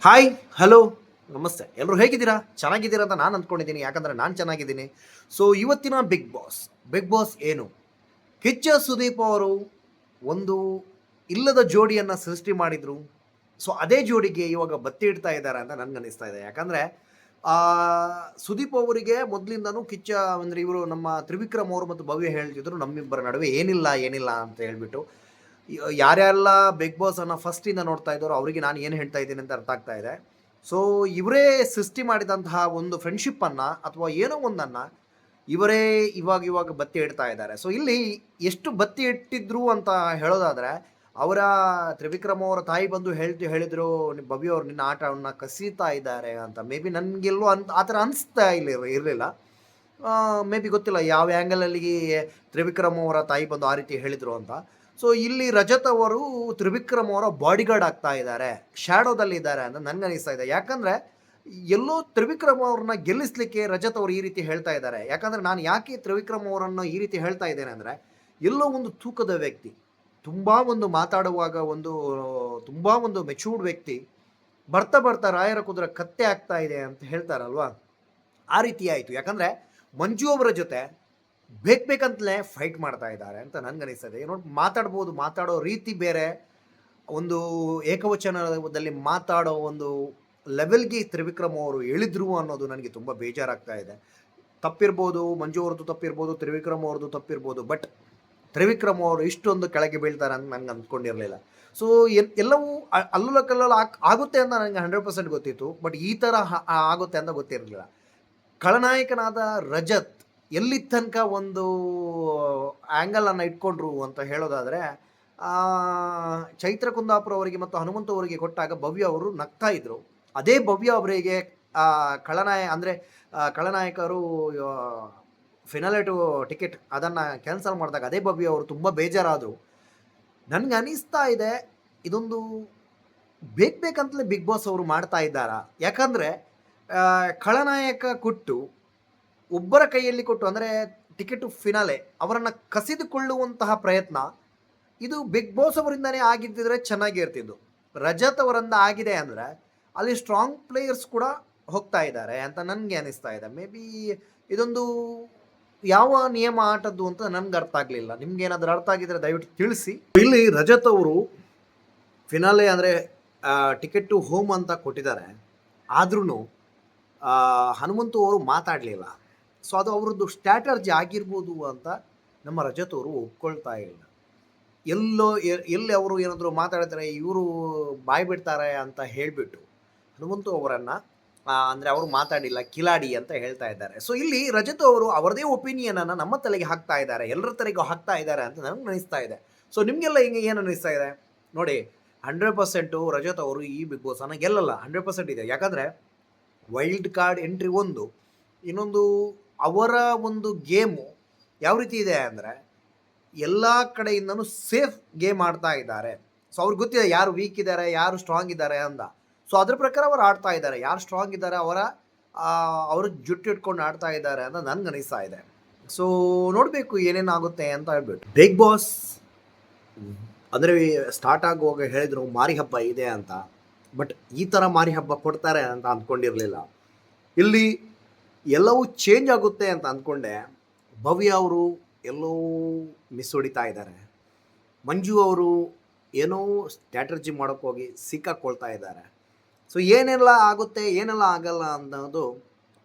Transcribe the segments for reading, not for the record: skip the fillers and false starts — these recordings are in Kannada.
ಹಾಯ್, ಹಲೋ, ನಮಸ್ತೆ. ಎಲ್ಲರೂ ಹೇಗಿದ್ದೀರಾ? ಚೆನ್ನಾಗಿದ್ದೀರಾ ಅಂತ ನಾನು ಅಂದ್ಕೊಂಡಿದ್ದೀನಿ. ಯಾಕಂದರೆ ನಾನು ಚೆನ್ನಾಗಿದ್ದೀನಿ. ಸೊ ಇವತ್ತಿನ ಬಿಗ್ ಬಾಸ್ ಏನು? ಕಿಚ್ಚ ಸುದೀಪ್ ಅವರು ಒಂದು ಇಲ್ಲದ ಜೋಡಿಯನ್ನು ಸೃಷ್ಟಿ ಮಾಡಿದರು. ಸೊ ಅದೇ ಜೋಡಿಗೆ ಇವಾಗ ಬತ್ತಿ ಇಡ್ತಾ ಇದ್ದಾರೆ ಅಂತ ನನಗನ್ನಿಸ್ತಾ ಇದೆ. ಯಾಕಂದರೆ ಸುದೀಪ್ ಅವರಿಗೆ ಮೊದಲಿಂದನೂ ಕಿಚ್ಚ ಅಂದರೆ ಇವರು ನಮ್ಮ ತ್ರಿವಿಕ್ರಮ್ ಅವರು ಮತ್ತು ಭವ್ಯ ಹೇಳ್ತಿದ್ರು ನಮ್ಮಿಬ್ಬರ ನಡುವೆ ಏನಿಲ್ಲ ಏನಿಲ್ಲ ಅಂತ ಹೇಳ್ಬಿಟ್ಟು. ಯಾರ್ಯಾರೆಲ್ಲ ಬಿಗ್ ಬಾಸನ್ನು ಫಸ್ಟಿಂದ ನೋಡ್ತಾ ಇದ್ದಾರೋ ಅವರಿಗೆ ನಾನು ಏನು ಹೇಳ್ತಾ ಇದ್ದೀನಿ ಅಂತ ಅರ್ಥ ಆಗ್ತಾ ಇದೆ. ಸೊ ಇವರೇ ಸೃಷ್ಟಿ ಮಾಡಿದಂತಹ ಒಂದು ಫ್ರೆಂಡ್ಶಿಪ್ಪನ್ನು ಅಥವಾ ಏನೋ ಒಂದನ್ನು ಇವರೇ ಇವಾಗ ಬತ್ತಿ ಇಡ್ತಾ ಇದ್ದಾರೆ. ಸೊ ಇಲ್ಲಿ ಎಷ್ಟು ಬತ್ತಿ ಇಟ್ಟಿದ್ರು ಅಂತ ಹೇಳೋದಾದರೆ, ಅವರ ತ್ರಿವಿಕ್ರಮ್ ಅವರ ತಾಯಿ ಬಂದು ಹೇಳಿದ್ರು, ಭವ್ಯ ಅವ್ರು ನಿನ್ನ ಆಟವನ್ನು ಕಸೀತಾ ಇದ್ದಾರೆ ಅಂತ. ಮೇ ಬಿ ನನಗೆಲ್ಲೋ ಆ ಥರ ಅನಿಸ್ತಾ ಇರಲಿಲ್ಲ. ಮೇ ಬಿ ಗೊತ್ತಿಲ್ಲ ಯಾವ ಆ್ಯಂಗಲಲ್ಲಿ ತ್ರಿವಿಕ್ರಮ್ ಅವರ ತಾಯಿ ಬಂದು ಆ ರೀತಿ ಹೇಳಿದರು ಅಂತ. ಸೊ ಇಲ್ಲಿ ರಜತ್ ಅವರು ತ್ರಿವಿಕ್ರಮ್ ಅವರ ಬಾಡಿಗಾರ್ಡ್ ಆಗ್ತಾ ಇದ್ದಾರೆ, ಶ್ಯಾಡೋದಲ್ಲಿ ಇದ್ದಾರೆ ಅಂತ ನನಗನ್ನಿಸ್ತಾ ಇದೆ. ಯಾಕಂದರೆ ಎಲ್ಲೋ ತ್ರಿವಿಕ್ರಮ್ ಅವ್ರನ್ನ ಗೆಲ್ಲಿಸ್ಲಿಕ್ಕೆ ರಜತ್ ಅವರು ಈ ರೀತಿ ಹೇಳ್ತಾ ಇದ್ದಾರೆ. ಯಾಕಂದರೆ ನಾನು ಯಾಕೆ ತ್ರಿವಿಕ್ರಮ್ ಅವರನ್ನು ಈ ರೀತಿ ಹೇಳ್ತಾ ಇದ್ದೇನೆ ಅಂದರೆ, ಎಲ್ಲೋ ಒಂದು ತೂಕದ ವ್ಯಕ್ತಿ, ತುಂಬ ಒಂದು ಮಾತಾಡುವಾಗ ತುಂಬ ಒಂದು ಮೆಚೂರ್ಡ್ ವ್ಯಕ್ತಿ, ಬರ್ತಾ ಬರ್ತಾ ರಾಯರ ಕುದುರೆ ಕತ್ತೆ ಆಗ್ತಾ ಇದೆ ಅಂತ ಹೇಳ್ತಾರಲ್ವಾ, ಆ ರೀತಿ ಆಯಿತು. ಯಾಕಂದರೆ ಮಂಜು ಅವರ ಜೊತೆ ಬೇಕಂತಲೇ ಫೈಟ್ ಮಾಡ್ತಾ ಇದ್ದಾರೆ ಅಂತ ನನಗನ್ನಿಸ್ತದೆ. ನೋಡಿ, ಮಾತಾಡೋ ರೀತಿ ಬೇರೆ, ಒಂದು ಏಕವಚನದಲ್ಲಿ ಮಾತಾಡೋ ಒಂದು ಲೆವೆಲ್ಗೆ ತ್ರಿವಿಕ್ರಮ್ ಅವರು ಇಳಿದ್ರು ಅನ್ನೋದು ನನಗೆ ತುಂಬ ಬೇಜಾರಾಗ್ತಾ ಇದೆ. ತಪ್ಪಿರ್ಬೋದು, ಮಂಜು ಅವ್ರದ್ದು ತಪ್ಪಿರ್ಬೋದು, ತ್ರಿವಿಕ್ರಮ್ ಅವ್ರದ್ದು ತಪ್ಪಿರ್ಬೋದು, ಬಟ್ ತ್ರಿವಿಕ್ರಮ್ ಅವರು ಇಷ್ಟೊಂದು ಕೆಳಗೆ ಬೀಳ್ತಾರೆ ಅಂತ ನಂಗೆ ಅಂದ್ಕೊಂಡಿರಲಿಲ್ಲ. ಸೊ ಎಲ್ಲವೂ ಅಲ್ಲಲ್ಲ ಕಲ್ಲಲ್ಲ ಆಗುತ್ತೆ ಅಂತ ನನಗೆ 100% ಗೊತ್ತಿತ್ತು, ಬಟ್ ಈ ಥರ ಆಗುತ್ತೆ ಅಂತ ಗೊತ್ತಿರಲಿಲ್ಲ. ಖಳನಾಯಕನಾದ ರಜತ್ ಎಲ್ಲಿ ತನಕ ಒಂದು ಆ್ಯಂಗಲನ್ನು ಇಟ್ಕೊಂಡ್ರು ಅಂತ ಹೇಳೋದಾದರೆ, ಚೈತ್ರ ಕುಂದಾಪುರ ಅವರಿಗೆ ಮತ್ತು ಹನುಮಂತ ಅವರಿಗೆ ಕೊಟ್ಟಾಗ ಭವ್ಯ ಅವರು ನಗ್ತಾ ಇದ್ರು. ಅದೇ ಭವ್ಯ ಅವರಿಗೆ ಖಳನಾಯಕರು ಫಿನಾಲೆ ಟಿಕೆಟ್ ಅದನ್ನು ಕ್ಯಾನ್ಸಲ್ ಮಾಡಿದಾಗ ಅದೇ ಭವ್ಯ ಅವರು ತುಂಬ ಬೇಜಾರಾದರು. ನನಗೆ ಅನಿಸ್ತಾ ಇದೆ ಇದೊಂದು ಬೇಕಂತಲೇ ಬಿಗ್ ಬಾಸ್ ಅವರು ಮಾಡ್ತಾ ಇದ್ದಾರಾ. ಯಾಕಂದರೆ ಖಳನಾಯಕ ಕೊಟ್ಟು ಒಬ್ಬರ ಕೈಯಲ್ಲಿ ಕೊಟ್ಟು, ಅಂದರೆ ಟಿಕೆಟು ಫಿನಾಲೆ ಅವರನ್ನು ಕಸಿದುಕೊಳ್ಳುವಂತಹ ಪ್ರಯತ್ನ ಇದು ಬಿಗ್ ಬಾಸ್ ಅವರಿಂದನೇ ಆಗಿದ್ದಿದ್ರೆ ಚೆನ್ನಾಗಿರ್ತಿದ್ದು. ರಜತ್ ಅವರಿಂದ ಆಗಿದೆ ಅಂದರೆ ಅಲ್ಲಿ ಸ್ಟ್ರಾಂಗ್ ಪ್ಲೇಯರ್ಸ್ ಕೂಡ ಹೋಗ್ತಾ ಇದ್ದಾರೆ ಅಂತ ನನಗೆ ಅನಿಸ್ತಾ ಇದೆ. ಮೇ ಬಿ ಇದೊಂದು ಯಾವ ನಿಯಮ ಆಟದ್ದು ಅಂತ ನನಗೆ ಅರ್ಥ ಆಗಲಿಲ್ಲ. ನಿಮ್ಗೆ ಏನಾದರೂ ಅರ್ಥ ಆಗಿದ್ರೆ ದಯವಿಟ್ಟು ತಿಳಿಸಿ. ಇಲ್ಲಿ ರಜತ್ ಅವರು ಫಿನಾಲೆ ಅಂದರೆ ಟಿಕೆಟ್ ಟು ಹೋಮ್ ಅಂತ ಕೊಟ್ಟಿದ್ದಾರೆ, ಆದ್ರೂ ಹನುಮಂತು ಅವರು ಮಾತಾಡಲಿಲ್ಲ. ಸೊ ಅದು ಅವ್ರದ್ದು ಸ್ಟ್ರಾಟರ್ಜಿ ಆಗಿರ್ಬೋದು ಅಂತ ನಮ್ಮ ರಜತ್ ಅವರು ಒಪ್ಕೊಳ್ತಾ ಇಲ್ಲ. ಎಲ್ಲಿ ಅವರು ಏನಾದರೂ ಮಾತಾಡ್ತಾರೆ, ಇವರು ಬಾಯಿ ಬಿಡ್ತಾರೆ ಅಂತ ಹೇಳಿಬಿಟ್ಟು ಹನುಮಂತು ಅವರನ್ನು ಅಂದರೆ ಅವರು ಮಾತಾಡಿಲ್ಲ, ಕಿಲಾಡಿ ಅಂತ ಹೇಳ್ತಾ ಇದ್ದಾರೆ. ಸೊ ಇಲ್ಲಿ ರಜತ್ ಅವರು ಅವರದೇ ಒಪಿನಿಯನನ್ನು ನಮ್ಮ ತಲೆಗೆ ಹಾಕ್ತಾ ಇದ್ದಾರೆ, ಎಲ್ಲರ ತಲೆಗೂ ಹಾಕ್ತಾ ಇದ್ದಾರೆ ಅಂತ ನನಗೆ ಅನಿಸ್ತಾ ಇದೆ. ಸೊ ನಿಮಗೆಲ್ಲ ಹಿಂಗೆ ಏನು ಅನಿಸ್ತಾ ಇದೆ ನೋಡಿ. 100% ರಜತ್ ಅವರು ಈ ಬಿಗ್ ಬಾಸನ್ನು ಗೆಲ್ಲಲ್ಲ, 100% ಇದೆ. ಯಾಕಂದರೆ ವೈಲ್ಡ್ ಕಾರ್ಡ್ ಎಂಟ್ರಿ ಒಂದು, ಇನ್ನೊಂದು ಅವರ ಒಂದು ಗೇಮು ಯಾವ ರೀತಿ ಇದೆ ಅಂದರೆ ಎಲ್ಲ ಕಡೆಯಿಂದನೂ ಸೇಫ್ ಗೇಮ್ ಆಡ್ತಾ ಇದ್ದಾರೆ. ಸೊ ಅವ್ರಿಗೆ ಗೊತ್ತಿದೆ ಯಾರು ವೀಕ್ ಇದ್ದಾರೆ, ಯಾರು ಸ್ಟ್ರಾಂಗ್ ಇದ್ದಾರೆ ಅಂತ. ಸೊ ಅದ್ರ ಪ್ರಕಾರ ಅವರು ಆಡ್ತಾ ಇದ್ದಾರೆ. ಯಾರು ಸ್ಟ್ರಾಂಗ್ ಇದ್ದಾರೆ ಅವರು ಜುಟ್ಟು ಇಟ್ಕೊಂಡು ಆಡ್ತಾ ಇದ್ದಾರೆ ಅಂತ ನನಗೆ ಅನಿಸ್ತಾ ಇದೆ. ಸೊ ನೋಡಬೇಕು ಏನೇನಾಗುತ್ತೆ ಅಂತ ಹೇಳ್ಬಿಟ್ಟು. ಬಿಗ್ ಬಾಸ್ ಅಂದರೆ ಸ್ಟಾರ್ಟ್ ಆಗುವಾಗ ಹೇಳಿದರು ಮಾರಿ ಹಬ್ಬ ಇದೆ ಅಂತ, ಬಟ್ ಈ ಥರ ಮಾರಿ ಹಬ್ಬ ಕೊಡ್ತಾರೆ ಅಂತ ಅಂದ್ಕೊಂಡಿರಲಿಲ್ಲ. ಇಲ್ಲಿ ಎಲ್ಲವೂ ಚೇಂಜ್ ಆಗುತ್ತೆ ಅಂತ ಅಂದ್ಕೊಂಡೆ. ಭವ್ಯ ಅವರು ಎಲ್ಲೋ ಮಿಸ್ ಹೊಡಿತಾ ಇದ್ದಾರೆ, ಮಂಜು ಅವರು ಏನೋ ಸ್ಟ್ರಾಟರ್ಜಿ ಮಾಡೋಕ್ಕೋಗಿ ಸಿಕ್ಕಾಕೊಳ್ತಾ ಇದ್ದಾರೆ. ಸೊ ಏನೆಲ್ಲ ಆಗುತ್ತೆ ಏನೆಲ್ಲ ಆಗಲ್ಲ ಅನ್ನೋದು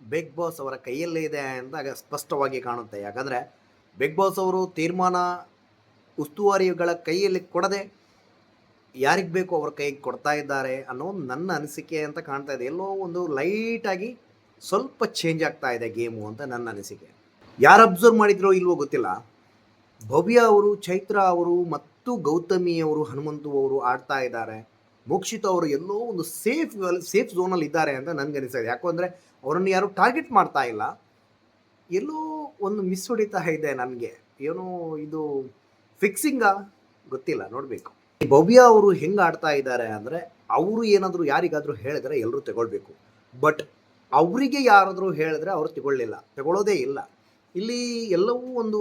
ಬಿಗ್ ಬಾಸ್ ಅವರ ಕೈಯಲ್ಲೇ ಇದೆ ಅಂತ ಸ್ಪಷ್ಟವಾಗಿ ಕಾಣುತ್ತೆ. ಯಾಕಂದರೆ ಬಿಗ್ ಬಾಸ್ ಅವರು ತೀರ್ಮಾನ ಉಸ್ತುವಾರಿಗಳ ಕೈಯಲ್ಲಿ ಕೊಡದೆ ಯಾರಿಗೆ ಬೇಕು ಅವ್ರ ಕೈಗೆ ಕೊಡ್ತಾ ಇದ್ದಾರೆ ಅನ್ನೋ ನನ್ನ ಅನಿಸಿಕೆ ಅಂತ ಕಾಣ್ತಾ ಇದೆ. ಎಲ್ಲೋ ಒಂದು ಲೈಟಾಗಿ ಸ್ವಲ್ಪ ಚೇಂಜ್ ಆಗ್ತಾ ಇದೆ ಗೇಮು ಅಂತ ನನ್ನ ಅನಿಸಿಕೆ. ಯಾರು ಅಬ್ಸರ್ವ್ ಮಾಡಿದ್ರೋ ಇಲ್ವೋ ಗೊತ್ತಿಲ್ಲ, ಭವ್ಯ ಅವರು, ಚೈತ್ರ ಅವರು ಮತ್ತು ಗೌತಮಿ ಅವರು, ಹನುಮಂತು ಅವರು ಆಡ್ತಾ ಇದ್ದಾರೆ. ಮೋಕ್ಷಿತ ಅವರು ಎಲ್ಲೋ ಒಂದು ಸೇಫ್ ಝೋನಲ್ಲಿ ಇದ್ದಾರೆ ಅಂತ ನನಗೆ ಅನಿಸ್ತಾ ಇದೆ. ಯಾಕಂದರೆ ಅವರನ್ನು ಯಾರು ಟಾರ್ಗೆಟ್ ಮಾಡ್ತಾ ಇಲ್ಲ, ಎಲ್ಲೋ ಒಂದು ಮಿಸ್ ಹೊಡಿತಾ ಇದೆ ನನಗೆ. ಏನೋ ಇದು ಫಿಕ್ಸಿಂಗಾ ಗೊತ್ತಿಲ್ಲ, ನೋಡಬೇಕು. ಭವ್ಯ ಅವರು ಹೆಂಗೆ ಆಡ್ತಾ ಇದ್ದಾರೆ ಅಂದರೆ, ಅವರು ಏನಾದರೂ ಯಾರಿಗಾದರೂ ಹೇಳಿದ್ರೆ ಎಲ್ಲರೂ ತಗೊಳ್ಬೇಕು, ಬಟ್ ಅವರಿಗೆ ಯಾರಾದರೂ ಹೇಳಿದ್ರೆ ಅವರು ತಗೊಳ್ಳೋದೇ ಇಲ್ಲ. ಇಲ್ಲಿ ಎಲ್ಲವೂ ಒಂದು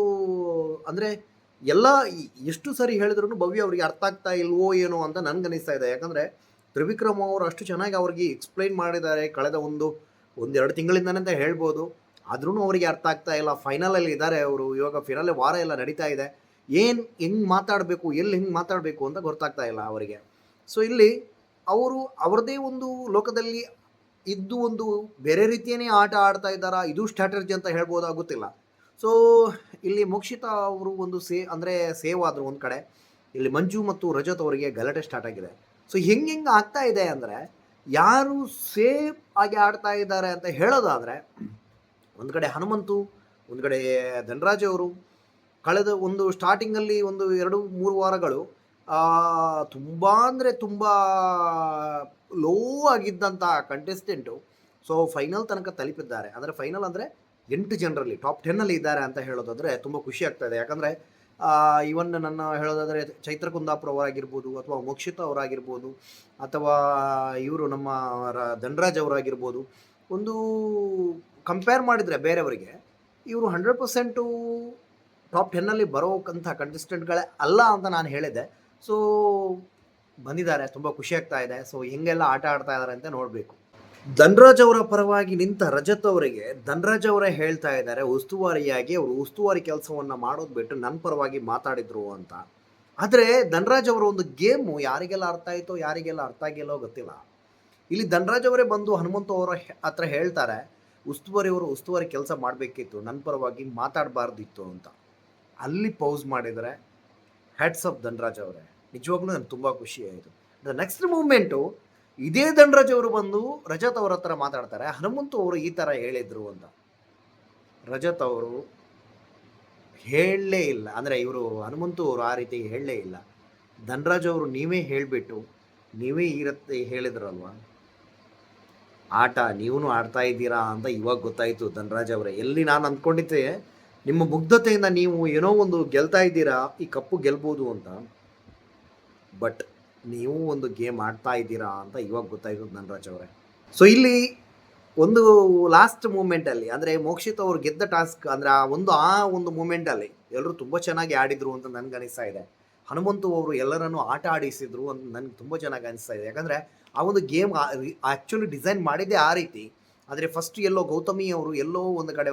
ಅಂದರೆ ಎಲ್ಲ ಎಷ್ಟು ಸರಿ ಹೇಳಿದ್ರು ಭವ್ಯ ಅವರಿಗೆ ಅರ್ಥ ಆಗ್ತಾ ಇಲ್ವೋ ಏನೋ ಅಂತ ನನಗನ್ನಿಸ್ತಾ ಇದೆ. ಯಾಕಂದರೆ ತ್ರಿವಿಕ್ರಮ್ ಅವರು ಅಷ್ಟು ಚೆನ್ನಾಗಿ ಅವ್ರಿಗೆ ಎಕ್ಸ್ಪ್ಲೈನ್ ಮಾಡಿದ್ದಾರೆ ಕಳೆದ ಒಂದೆರಡು ತಿಂಗಳಿಂದನೇ ಅಂತ ಹೇಳ್ಬೋದು. ಆದ್ರೂ ಅವರಿಗೆ ಅರ್ಥ ಆಗ್ತಾ ಇಲ್ಲ. ಫೈನಲಲ್ಲಿ ಇದ್ದಾರೆ ಅವರು. ಇವಾಗ ಫಿನಾಲೆ ವಾರ ಎಲ್ಲ ನಡೀತಾ ಇದೆ. ಹೆಂಗೆ ಮಾತಾಡಬೇಕು, ಹೆಂಗೆ ಮಾತಾಡಬೇಕು ಅಂತ ಗೊತ್ತಾಗ್ತಾ ಇಲ್ಲ ಅವರಿಗೆ. ಸೊ ಇಲ್ಲಿ ಅವರು ಅವ್ರದ್ದೇ ಒಂದು ಲೋಕದಲ್ಲಿ ಇದ್ದು ಒಂದು ಬೇರೆ ರೀತಿಯೇ ಆಟ ಆಡ್ತಾ ಇದ್ದಾರಾ, ಇದು ಸ್ಟ್ರಾಟಜಿ ಅಂತ ಹೇಳ್ಬೋದಾಗುತ್ತಿಲ್ಲ. ಸೊ ಇಲ್ಲಿ ಮೋಕ್ಷಿತಾ ಅವರು ಒಂದು ಸೇವ್ ಆದರು ಒಂದು ಕಡೆ. ಇಲ್ಲಿ ಮಂಜು ಮತ್ತು ರಜತ್ ಅವರಿಗೆ ಗಲಾಟೆ ಸ್ಟಾರ್ಟ್ ಆಗಿದೆ. ಸೊ ಹೆಂಗೆ ಆಗ್ತಾ ಇದೆ ಅಂದರೆ, ಯಾರು ಸೇಫ್ ಆಗಿ ಆಡ್ತಾ ಇದ್ದಾರೆ ಅಂತ ಹೇಳೋದಾದರೆ, ಒಂದು ಕಡೆ ಹನುಮಂತು, ಒಂದು ಕಡೆ ಧನರಾಜ್ ಅವರು ಕಳೆದ ಸ್ಟಾರ್ಟಿಂಗಲ್ಲಿ 2-3 ವಾರಗಳು ತುಂಬ ಅಂದರೆ ತುಂಬ ಲೋ ಆಗಿದ್ದಂಥ ಕಂಟೆಸ್ಟೆಂಟು ಸೊ ಫೈನಲ್ ತನಕ ತಲುಪಿದ್ದಾರೆ. ಅಂದರೆ ಫೈನಲ್ ಅಂದರೆ 8 ಜನರಲ್ಲಿ ಟಾಪ್ 10ಅಲ್ಲಿ ಇದ್ದಾರೆ ಅಂತ ಹೇಳೋದಾದರೆ ತುಂಬ ಖುಷಿ ಆಗ್ತಾ ಇದೆ. ಯಾಕಂದರೆ ಇವನ್ ನನ್ನ ಹೇಳೋದಾದರೆ ಚೈತ್ರ ಕುಂದಾಪುರ ಅವರಾಗಿರ್ಬೋದು, ಅಥವಾ ಮೋಕ್ಷಿತಾ ಅವರಾಗಿರ್ಬೋದು, ಅಥವಾ ಇವರು ನಮ್ಮ ಧನರಾಜ್ ಅವರಾಗಿರ್ಬೋದು, ಒಂದು ಕಂಪೇರ್ ಮಾಡಿದರೆ ಬೇರೆಯವರಿಗೆ ಇವರು 100% ಟಾಪ್ 10ಅಲ್ಲಿ ಬರೋಕ್ಕಂಥ ಕಂಟೆಸ್ಟೆಂಟ್ಗಳೇ ಅಲ್ಲ ಅಂತ ನಾನು ಹೇಳಿದ್ದೆ. ಸೊ ಬಂದಿದ್ದಾರೆ, ತುಂಬ ಖುಷಿ ಆಗ್ತಾ ಇದೆ. ಸೊ ಹೆಂಗೆಲ್ಲ ಆಟ ಆಡ್ತಾ ಇದ್ದಾರೆ ಅಂತ ನೋಡಬೇಕು. ಧನರಾಜ್ ಅವರ ಪರವಾಗಿ ನಿಂತ ರಜತ್ ಅವರಿಗೆ ಧನರಾಜ್ ಅವರೇ ಹೇಳ್ತಾ ಇದ್ದಾರೆ, ಉಸ್ತುವಾರಿಯಾಗಿ ಅವರು ಉಸ್ತುವಾರಿ ಕೆಲಸವನ್ನು ಮಾಡೋದು ಬಿಟ್ಟು ನನ್ನ ಪರವಾಗಿ ಮಾತಾಡಿದ್ರು ಅಂತ. ಆದರೆ ಧನರಾಜ್ ಅವರ ಒಂದು ಗೇಮು ಯಾರಿಗೆಲ್ಲ ಅರ್ಥ ಆಯಿತೋ ಯಾರಿಗೆಲ್ಲ ಅರ್ಥ ಆಗಿಲ್ಲೋ ಗೊತ್ತಿಲ್ಲ. ಇಲ್ಲಿ ಧನರಾಜ್ ಅವರೇ ಬಂದು ಹನುಮಂತು ಅವರ ಹತ್ರ ಹೇಳ್ತಾರೆ, ಉಸ್ತುವಾರಿ ಕೆಲಸ ಮಾಡಬೇಕಿತ್ತು, ನನ್ನ ಪರವಾಗಿ ಮಾತಾಡಬಾರ್ದಿತ್ತು ಅಂತ. ಅಲ್ಲಿ ಪೌಸ್ ಮಾಡಿದರೆ ಹ್ಯಾಟ್ಸ್ ಆಫ್ ಧನರಾಜ್ ಅವರೇ, ನಿಜವಾಗ್ಲೂ ನನಗೆ ತುಂಬ ಖುಷಿ ಆಯಿತು. ನೆಕ್ಸ್ಟ್ ಮೂಮೆಂಟು ಇದೇ ಧನರಾಜ್ ಅವರು ಬಂದು ರಜತ್ ಅವರ ಹತ್ರ ಮಾತಾಡ್ತಾರೆ, ಹನುಮಂತು ಅವರು ಈ ಥರ ಹೇಳಿದರು ಅಂತ. ರಜತ್ ಅವರು ಹೇಳಲೇ ಇಲ್ಲ, ಅಂದರೆ ಇವರು ಹನುಮಂತು ಅವರು ಆ ರೀತಿ ಹೇಳಲೇ ಇಲ್ಲ. ಧನರಾಜ್ ಅವರು ನೀವೇ ಹೇಳಿಬಿಟ್ಟು ನೀವೇ ಇರತ್ತೆ ಹೇಳಿದ್ರಲ್ವ, ಆಟ ನೀವೂ ಆಡ್ತಾ ಇದ್ದೀರಾ ಅಂತ ಇವಾಗ ಗೊತ್ತಾಯಿತು ಧನರಾಜ್ ಅವರೇ. ಎಲ್ಲಿ ನಾನು ಅಂದ್ಕೊಂಡಿದ್ದೆ ನಿಮ್ಮ ಮುಗ್ಧತೆಯಿಂದ ನೀವು ಏನೋ ಒಂದು ಗೆಲ್ತಾ ಇದ್ದೀರಾ, ಈ ಕಪ್ಪು ಗೆಲ್ಬೋದು ಅಂತ, ಬಟ್ ನೀವು ಒಂದು ಗೇಮ್ ಆಡ್ತಾ ಇದ್ದೀರಾ ಅಂತ ಇವಾಗ ಗೊತ್ತಾಯಿತು ಧನರಾಜ್ ಅವರೇ. ಸೊ ಇಲ್ಲಿ ಒಂದು ಲಾಸ್ಟ್ ಮೂಮೆಂಟಲ್ಲಿ, ಅಂದರೆ ಮೋಕ್ಷಿತ್ ಅವರು ಗೆದ್ದ ಟಾಸ್ಕ್, ಅಂದರೆ ಆ ಒಂದು ಮೂಮೆಂಟಲ್ಲಿ ಎಲ್ಲರೂ ತುಂಬ ಚೆನ್ನಾಗಿ ಆಡಿದರು ಅಂತ ನನಗೆ ಅನಿಸ್ತಾ ಇದೆ. ಹನುಮಂತು ಅವರು ಎಲ್ಲರನ್ನೂ ಆಟ ಆಡಿಸಿದ್ರು ಅಂತ ನನಗೆ ತುಂಬ ಚೆನ್ನಾಗಿ ಅನಿಸ್ತಾ ಇದೆ. ಯಾಕಂದರೆ ಆ ಒಂದು ಗೇಮ್ ಆ್ಯಕ್ಚುಲಿ ಡಿಸೈನ್ ಮಾಡಿದ್ದೇ ಆ ರೀತಿ. ಆದರೆ ಫಸ್ಟ್ ಎಲ್ಲೋ ಗೌತಮಿ ಅವರು ಎಲ್ಲೋ ಒಂದು ಕಡೆ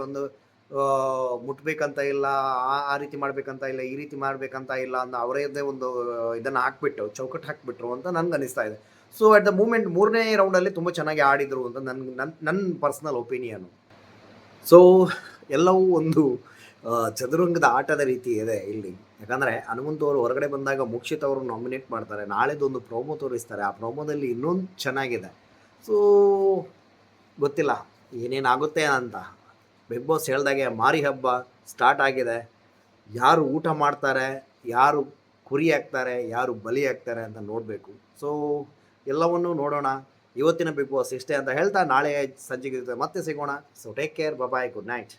ಮುಟ್ಬೇಕಂತ ಇಲ್ಲ, ಆ ರೀತಿ ಮಾಡಬೇಕಂತ ಇಲ್ಲ, ಈ ರೀತಿ ಮಾಡಬೇಕಂತ ಇಲ್ಲ ಅನ್ನೋ ಅವರದ್ದೇ ಒಂದು ಇದನ್ನು ಹಾಕ್ಬಿಟ್ಟು ಚೌಕಟ್ಟು ಹಾಕಿಬಿಟ್ರು ಅಂತ ನನಗೆ ಅನಿಸ್ತಾ ಇದೆ. ಸೊ ಅಟ್ ದ ಮೂಮೆಂಟ್ 3ನೇ ರೌಂಡಲ್ಲಿ ತುಂಬ ಚೆನ್ನಾಗಿ ಆಡಿದರು ಅಂತ ನನ್ನ ಪರ್ಸ್ನಲ್ ಒಪಿನಿಯನು. ಸೊ ಎಲ್ಲವೂ ಒಂದು ಚದುರಂಗದ ಆಟದ ರೀತಿ ಇದೆ ಇಲ್ಲಿ. ಯಾಕಂದರೆ ಹನುಮಂತು ಅವರು ಹೊರಗಡೆ ಬಂದಾಗ ಮೋಕ್ಷಿತ್ ಅವರು ನಾಮಿನೇಟ್ ಮಾಡ್ತಾರೆ, ನಾಳೆದೊಂದು ಪ್ರೋಮೋ ತೋರಿಸ್ತಾರೆ, ಆ ಪ್ರೋಮೋದಲ್ಲಿ ಇನ್ನೊಂದು ಚೆನ್ನಾಗಿದೆ. ಸೊ ಗೊತ್ತಿಲ್ಲ ಏನೇನಾಗುತ್ತೆ ಅಂತ. ಬಿಗ್ ಬಾಸ್ ಹೇಳ್ದಾಗೆ ಮಾರಿ ಹಬ್ಬ ಸ್ಟಾರ್ಟ್ ಆಗಿದೆ. ಯಾರು ಊಟ ಮಾಡ್ತಾರೆ, ಯಾರು ಕುರಿ ಹಾಕ್ತಾರೆ, ಯಾರು ಬಲಿ ಹಾಕ್ತಾರೆ ಅಂತ ನೋಡಬೇಕು. ಸೊ ಎಲ್ಲವನ್ನೂ ನೋಡೋಣ. ಇವತ್ತಿನ ಬಿಗ್ ಬಾಸ್ ಇಷ್ಟೇ ಅಂತ ಹೇಳ್ತಾ ನಾಳೆ ಸಂಜೆಗೆ ಮತ್ತೆ ಸಿಗೋಣ. ಸೊ ಟೇಕ್ ಕೇರ್, ಬಾಯ್, ಗುಡ್ ನೈಟ್.